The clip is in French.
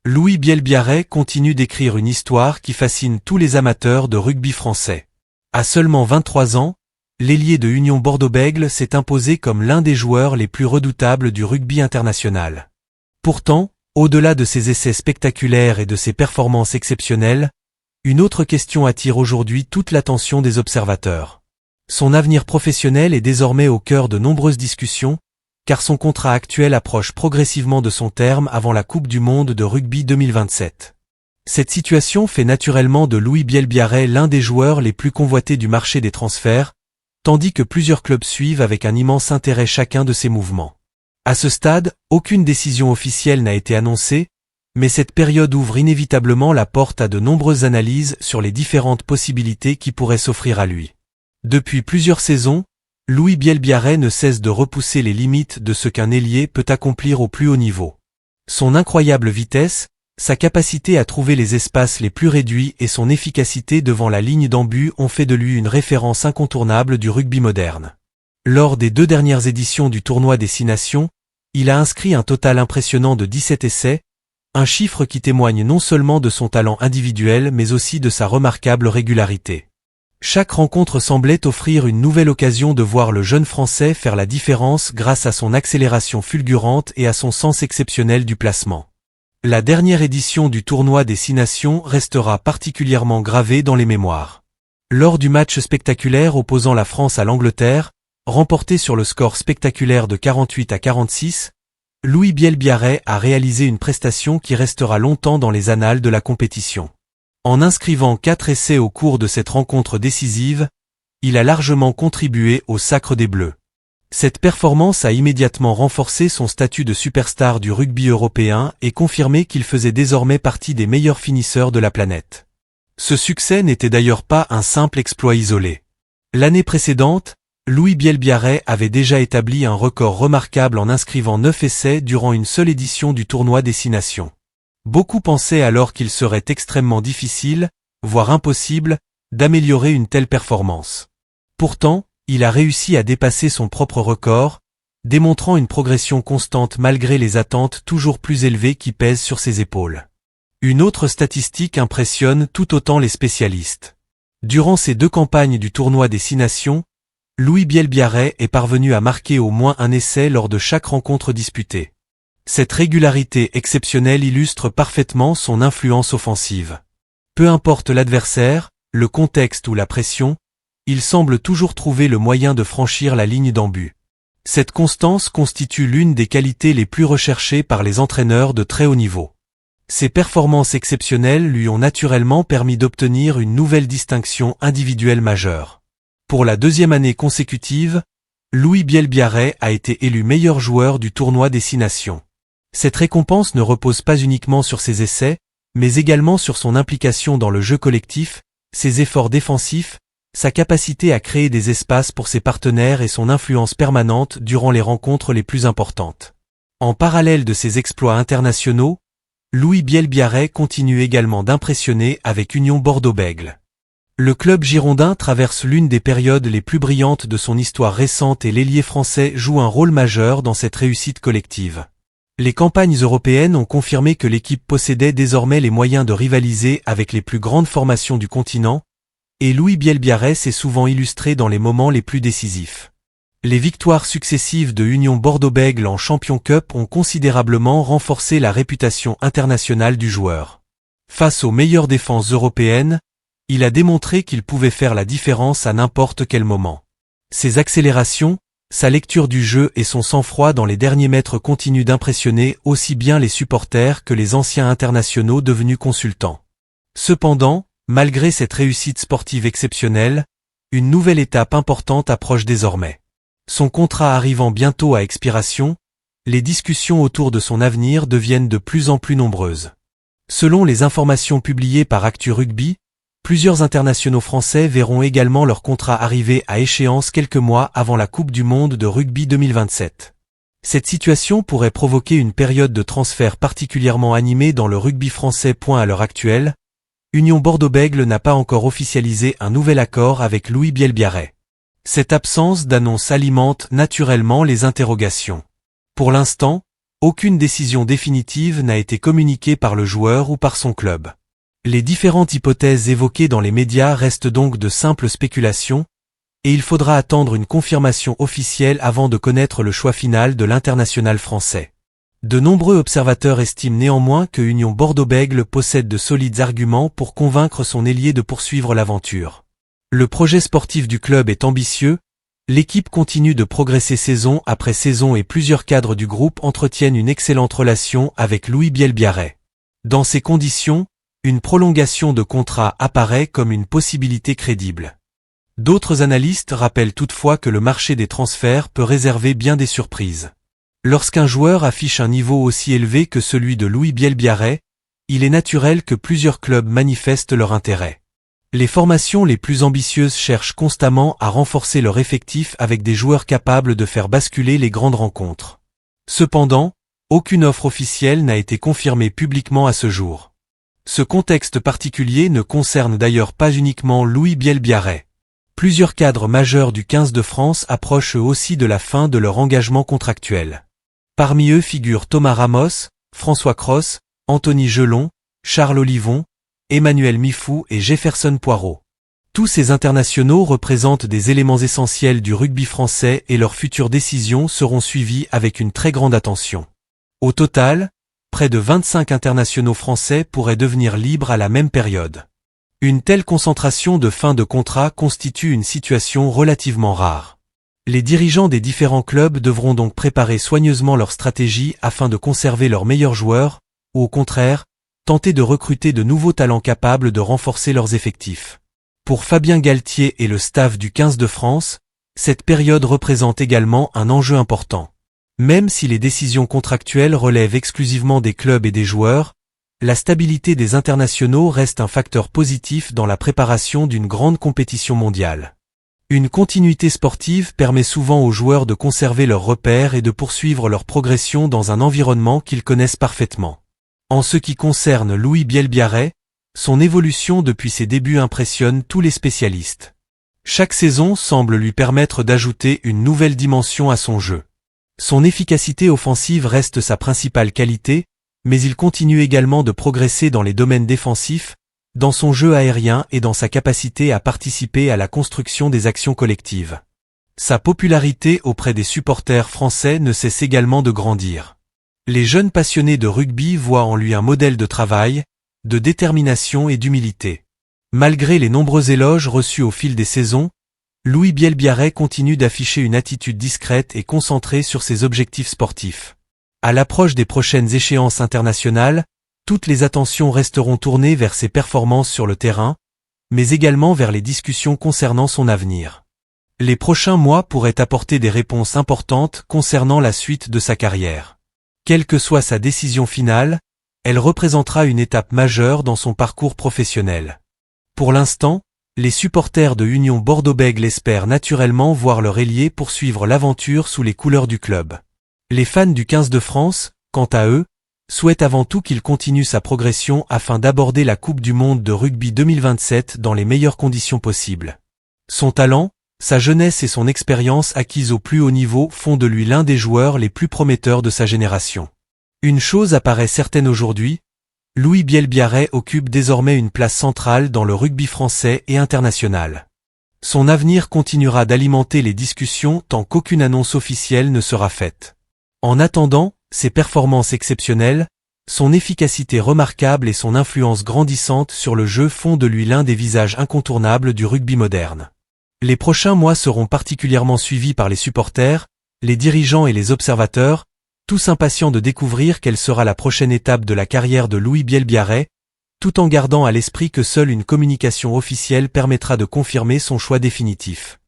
Louis Bielbiarré continue d'écrire une histoire qui fascine tous les amateurs de rugby français. À seulement 23 ans, l'ailier de Union Bordeaux-Bègles s'est imposé comme l'un des joueurs les plus redoutables du rugby international. Pourtant, au-delà de ses essais spectaculaires et de ses performances exceptionnelles, une autre question attire aujourd'hui toute l'attention des observateurs. Son avenir professionnel est désormais au cœur de nombreuses discussions, car son contrat actuel approche progressivement de son terme avant la Coupe du Monde de rugby 2027. Cette situation fait naturellement de Louis Bielbiarré l'un des joueurs les plus convoités du marché des transferts, tandis que plusieurs clubs suivent avec un immense intérêt chacun de ses mouvements. À ce stade, aucune décision officielle n'a été annoncée, mais cette période ouvre inévitablement la porte à de nombreuses analyses sur les différentes possibilités qui pourraient s'offrir à lui. Depuis plusieurs saisons, Louis Bielbiarré ne cesse de repousser les limites de ce qu'un ailier peut accomplir au plus haut niveau. Son incroyable vitesse, sa capacité à trouver les espaces les plus réduits et son efficacité devant la ligne d'en but ont fait de lui une référence incontournable du rugby moderne. Lors des 2 dernières éditions du tournoi des 6 nations, il a inscrit un total impressionnant de 17 essais, un chiffre qui témoigne non seulement de son talent individuel mais aussi de sa remarquable régularité. Chaque rencontre semblait offrir une nouvelle occasion de voir le jeune Français faire la différence grâce à son accélération fulgurante et à son sens exceptionnel du placement. La dernière édition du tournoi des 6 nations restera particulièrement gravée dans les mémoires. Lors du match spectaculaire opposant la France à l'Angleterre, remporté sur le score spectaculaire de 48-46, Louis Bielbiarré a réalisé une prestation qui restera longtemps dans les annales de la compétition. En inscrivant 4 essais au cours de cette rencontre décisive, il a largement contribué au sacre des Bleus. Cette performance a immédiatement renforcé son statut de superstar du rugby européen et confirmé qu'il faisait désormais partie des meilleurs finisseurs de la planète. Ce succès n'était d'ailleurs pas un simple exploit isolé. L'année précédente, Louis Bielbiarré avait déjà établi un record remarquable en inscrivant 9 essais durant une seule édition du tournoi des 6 nations. Beaucoup pensaient alors qu'il serait extrêmement difficile, voire impossible, d'améliorer une telle performance. Pourtant, il a réussi à dépasser son propre record, démontrant une progression constante malgré les attentes toujours plus élevées qui pèsent sur ses épaules. Une autre statistique impressionne tout autant les spécialistes. Durant ces 2 campagnes du tournoi des 6 nations, Louis Bielbiarré est parvenu à marquer au moins un essai lors de chaque rencontre disputée. Cette régularité exceptionnelle illustre parfaitement son influence offensive. Peu importe l'adversaire, le contexte ou la pression, il semble toujours trouver le moyen de franchir la ligne d'en but. Cette constance constitue l'une des qualités les plus recherchées par les entraîneurs de très haut niveau. Ses performances exceptionnelles lui ont naturellement permis d'obtenir une nouvelle distinction individuelle majeure. Pour la 2e année consécutive, Louis Bielbiarré a été élu meilleur joueur du tournoi des 6 nations. Cette récompense ne repose pas uniquement sur ses essais, mais également sur son implication dans le jeu collectif, ses efforts défensifs, sa capacité à créer des espaces pour ses partenaires et son influence permanente durant les rencontres les plus importantes. En parallèle de ses exploits internationaux, Louis Bielbiarré continue également d'impressionner avec Union Bordeaux-Bègles. Le club girondin traverse l'une des périodes les plus brillantes de son histoire récente et l'ailier français joue un rôle majeur dans cette réussite collective. Les campagnes européennes ont confirmé que l'équipe possédait désormais les moyens de rivaliser avec les plus grandes formations du continent, et Louis Bielbiarré s'est souvent illustré dans les moments les plus décisifs. Les victoires successives de Union Bordeaux-Bègles en Champions Cup ont considérablement renforcé la réputation internationale du joueur. Face aux meilleures défenses européennes, il a démontré qu'il pouvait faire la différence à n'importe quel moment. Ses accélérations, sa lecture du jeu et son sang-froid dans les derniers mètres continuent d'impressionner aussi bien les supporters que les anciens internationaux devenus consultants. Cependant, malgré cette réussite sportive exceptionnelle, une nouvelle étape importante approche désormais. Son contrat arrivant bientôt à expiration, les discussions autour de son avenir deviennent de plus en plus nombreuses. Selon les informations publiées par Actu Rugby, plusieurs internationaux français verront également leur contrat arriver à échéance quelques mois avant la Coupe du Monde de rugby 2027. Cette situation pourrait provoquer une période de transfert particulièrement animée dans le rugby français. À l'heure actuelle, Union Bordeaux-Bègles n'a pas encore officialisé un nouvel accord avec Louis Bielbiarré. Cette absence d'annonce alimente naturellement les interrogations. Pour l'instant, Aucune décision définitive n'a été communiquée par le joueur ou par son club. Les différentes hypothèses évoquées dans les médias restent donc de simples spéculations, et il faudra attendre une confirmation officielle avant de connaître le choix final de l'international français. De nombreux observateurs estiment néanmoins que Union Bordeaux-Bègles possède de solides arguments pour convaincre son ailier de poursuivre l'aventure. Le projet sportif du club est ambitieux, l'équipe continue de progresser saison après saison et plusieurs cadres du groupe entretiennent une excellente relation avec Louis Bielbiarré. Dans ces conditions, une prolongation de contrat apparaît comme une possibilité crédible. D'autres analystes rappellent toutefois que le marché des transferts peut réserver bien des surprises. Lorsqu'un joueur affiche un niveau aussi élevé que celui de Louis Bielbiarré, il est naturel que plusieurs clubs manifestent leur intérêt. Les formations les plus ambitieuses cherchent constamment à renforcer leur effectif avec des joueurs capables de faire basculer les grandes rencontres. Cependant, aucune offre officielle n'a été confirmée publiquement à ce jour. Ce contexte particulier ne concerne d'ailleurs pas uniquement Louis Bielbiarré. Plusieurs cadres majeurs du 15 de France approchent eux aussi de la fin de leur engagement contractuel. Parmi eux figurent Thomas Ramos, François Cros, Anthony Gelon, Charles Olivon, Emmanuel Mifou et Jefferson Poirot. Tous ces internationaux représentent des éléments essentiels du rugby français et leurs futures décisions seront suivies avec une très grande attention. Au total, près de 25 internationaux français pourraient devenir libres à la même période. Une telle concentration de fin de contrat constitue une situation relativement rare. Les dirigeants des différents clubs devront donc préparer soigneusement leur stratégie afin de conserver leurs meilleurs joueurs, ou au contraire, tenter de recruter de nouveaux talents capables de renforcer leurs effectifs. Pour Fabien Galtier et le staff du 15 de France, cette période représente également un enjeu important. Même si les décisions contractuelles relèvent exclusivement des clubs et des joueurs, la stabilité des internationaux reste un facteur positif dans la préparation d'une grande compétition mondiale. Une continuité sportive permet souvent aux joueurs de conserver leurs repères et de poursuivre leur progression dans un environnement qu'ils connaissent parfaitement. En ce qui concerne Louis Bielbiarré, son évolution depuis ses débuts impressionne tous les spécialistes. Chaque saison semble lui permettre d'ajouter une nouvelle dimension à son jeu. Son efficacité offensive reste sa principale qualité, mais il continue également de progresser dans les domaines défensifs, dans son jeu aérien et dans sa capacité à participer à la construction des actions collectives. Sa popularité auprès des supporters français ne cesse également de grandir. Les jeunes passionnés de rugby voient en lui un modèle de travail, de détermination et d'humilité. Malgré les nombreux éloges reçus au fil des saisons, Louis Bielbiarré continue d'afficher une attitude discrète et concentrée sur ses objectifs sportifs. À l'approche des prochaines échéances internationales, toutes les attentions resteront tournées vers ses performances sur le terrain, mais également vers les discussions concernant son avenir. Les prochains mois pourraient apporter des réponses importantes concernant la suite de sa carrière. Quelle que soit sa décision finale, elle représentera une étape majeure dans son parcours professionnel. Pour l'instant, les supporters de Union Bordeaux-Bègles espèrent naturellement voir leur ailier poursuivre l'aventure sous les couleurs du club. Les fans du 15 de France, quant à eux, souhaitent avant tout qu'il continue sa progression afin d'aborder la Coupe du Monde de rugby 2027 dans les meilleures conditions possibles. Son talent, sa jeunesse et son expérience acquise au plus haut niveau font de lui l'un des joueurs les plus prometteurs de sa génération. Une chose apparaît certaine aujourd'hui, Louis Bielbiarré occupe désormais une place centrale dans le rugby français et international. Son avenir continuera d'alimenter les discussions tant qu'aucune annonce officielle ne sera faite. En attendant, ses performances exceptionnelles, son efficacité remarquable et son influence grandissante sur le jeu font de lui l'un des visages incontournables du rugby moderne. Les prochains mois seront particulièrement suivis par les supporters, les dirigeants et les observateurs, tous impatients de découvrir quelle sera la prochaine étape de la carrière de Louis Bielbiarré, tout en gardant à l'esprit que seule une communication officielle permettra de confirmer son choix définitif.